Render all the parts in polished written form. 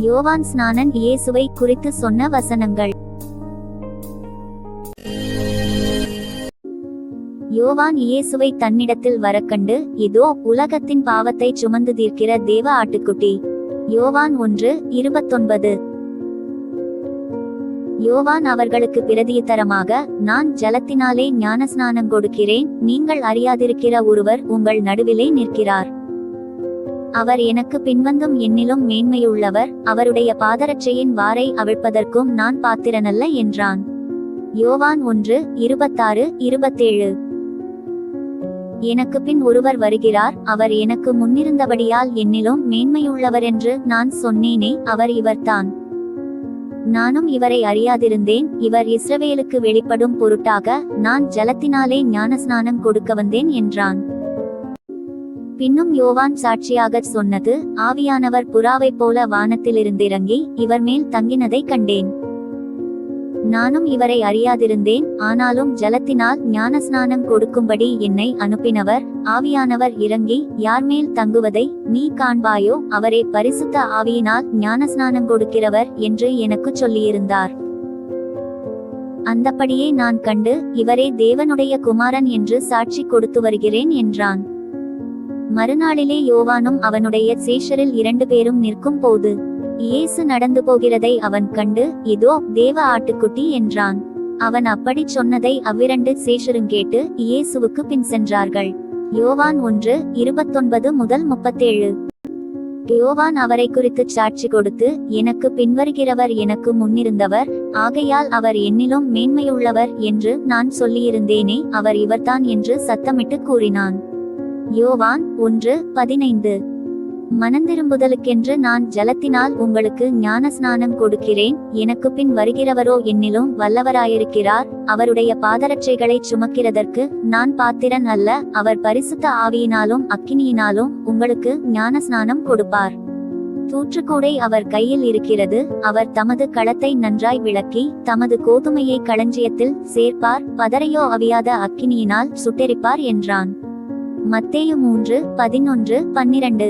யோவான் ஸ்நானன் இயேசுவை குறித்து சொன்ன வசனங்கள். யோவான் இயேசுவை தன்னிடத்தில் வரக்கண்டு, இதோ உலகத்தின் பாவத்தை சுமந்து தீர்க்கிற தேவ ஆட்டுக்குட்டி. யோவான் 1:29. யோவான் அவர்களுக்கு பிரதியுத்தரமாக, நான் ஜலத்தினாலே ஞானஸ்நானம் கொடுக்கிறேன், நீங்கள் அறியாதிருக்கிற ஒருவர் உங்கள் நடுவிலே நிற்கிறார். அவர் எனக்கு பின்வந்தும் என்னிலும் மேன்மையுள்ளவர், அவருடைய பாதரட்சையின் வாரை அவிழ்ப்பதற்கும் நான் பாத்திரனல்ல என்றான். யோவான் 1:26-27. எனக்கு பின் ஒருவர் வருகிறார், அவர் எனக்கு முன்னிருந்தபடியால் என்னிலும் மேன்மையுள்ளவரென்று நான் சொன்னேனே, அவர் இவர்தான். நானும் இவரை அறியாதிருந்தேன், இவர் இஸ்ரவேலுக்கு வெளிப்படும் பொருட்டாக நான் ஜலத்தினாலே ஞானஸ்நானம் கொடுக்க வந்தேன் என்றான். பின்னும் யோவான் சாட்சியாகச் சொன்னது, ஆவியானவர் புறாவைப் போல வானத்திலிருந்திறங்கி இவர் மேல் தங்கினதை கண்டேன். நானும் இவரை அறியாதிருந்தேன், ஆனாலும் ஜலத்தினால் ஞானஸ்நானம் கொடுக்கும்படி என்னை அனுப்பினவர், ஆவியானவர் இறங்கி யார் மேல் தங்குவதை நீ காண்பாயோ அவரே பரிசுத்த ஆவியினால் ஞானஸ்நானம் கொடுக்கிறவர் என்று எனக்கு சொல்லியிருந்தார். அந்தப்படியே நான் கண்டு, இவரே தேவனுடைய குமாரன் என்று சாட்சி கொடுத்து வருகிறேன் என்றான். மறுநாளிலே யோவானும் அவனுடைய சீஷரில் 2 பேரும் நிற்கும் போது இயேசு நடந்து போகிறதை அவன் கண்டு, இதோ தேவ ஆட்டுக்குட்டி என்றான். அவன் அப்படி சொன்னதை அவ்விரண்டு சீஷரும் கேட்டு இயேசுவுக்கு பின் சென்றார்கள். யோவான் 1:29-37. யோவான் அவரை குறித்து சாட்சி கொடுத்து, எனக்கு பின்வருகிறவர் எனக்கு முன்னிருந்தவர், ஆகையால் அவர் என்னிலும் மேன்மையுள்ளவர் என்று நான் சொல்லியிருந்தேனே, அவர் இவர்தான் என்று சத்தமிட்டு கூறினான். யோவான் 1:15. மனந்திரும்புதலுக்கென்று நான் ஜலத்தினால் உங்களுக்கு ஞானஸ்நானம் கொடுக்கிறேன், எனக்கு பின் வருகிறவரோ என்னிலும் வல்லவராயிருக்கிறார், அவருடைய பாதரட்சைகளை சுமக்கிறதற்கு நான் பாத்திரன் அல்ல, அவர் பரிசுத்த ஆவியினாலும் அக்கினியினாலும் உங்களுக்கு ஞானஸ்நானம் கொடுப்பார். தூற்றுக்கூடை அவர் கையில் இருக்கிறது, அவர் தமது களத்தை நன்றாய் விளக்கி தமது கோதுமையை களஞ்சியத்தில் சேர்ப்பார், பதரையோ அவியாத அக்கினியினால் சுட்டெரிப்பார் என்றான். மத்தேயு 3:11-12.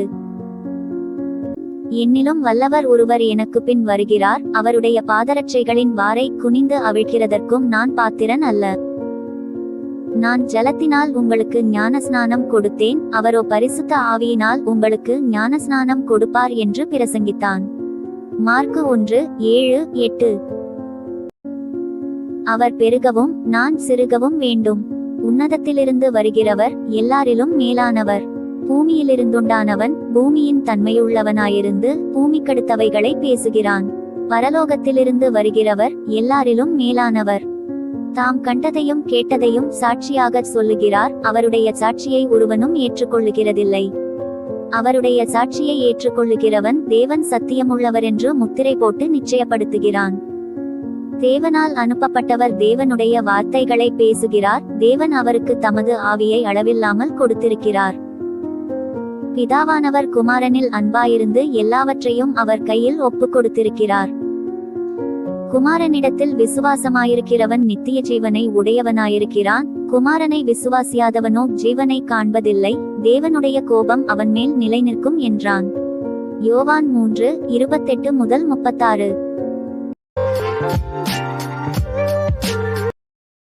என்னிலும் வல்லவர் ஒருவர் எனக்கு பின் வருகிறார், அவருடைய பாதரட்சைகளின் வாரை குனிந்து அவிழ்க்கிறதற்கும் நான் பாத்திரன் அல்ல. நான் ஜலத்தினால் உங்களுக்கு ஞானஸ்நானம் கொடுத்தேன், அவரோ பரிசுத்த ஆவியினால் உங்களுக்கு ஞானஸ்நானம் கொடுப்பார் என்று பிரசங்கித்தான். மார்க்கு 1:7-8. அவர் பெருகவும் நான் சிறுகவும் வேண்டும். உன்னதத்திலிருந்து வருகிறவர் எல்லாரிலும் மேலானவர். பூமியிலிருந்துண்டானவன் பூமியின் தன்மையுள்ளவனாயிருந்து பூமிக்கடுத்தவைகளை பேசுகிறான். பரலோகத்திலிருந்து வருகிறவர் எல்லாரிலும் மேலானவர். தாம் கண்டதையும் கேட்டதையும் சாட்சியாக சொல்லுகிறார், அவருடைய சாட்சியை ஒருவனும் ஏற்றுக்கொள்ளுகிறதில்லை. அவருடைய சாட்சியை ஏற்றுக்கொள்ளுகிறவன் தேவன் சத்தியமுள்ளவரென்று முத்திரை போட்டு நிச்சயப்படுத்துகிறான். தேவனால் அனுப்பப்பட்டவர் தேவனுடைய வார்த்தைகளை பேசுகிறார், தேவன் அவருக்கு தமது ஆவியை அளவில்லாமல் கொடுத்திருக்கிறார். பிதாவானவர் குமாரனில் அன்பாயிருந்து எல்லாவற்றையும் அவர் கையில் ஒப்புக் கொடுத்திருக்கிறார். குமாரனிடத்தில் விசுவாசமாயிருக்கிறவன் நித்திய ஜீவனை உடையவனாயிருக்கிறான், குமாரனை விசுவாசியாதவனோ ஜீவனை காண்பதில்லை, தேவனுடைய கோபம் அவன் மேல் நிலை நிற்கும் என்றான். யோவான் 3:28-36.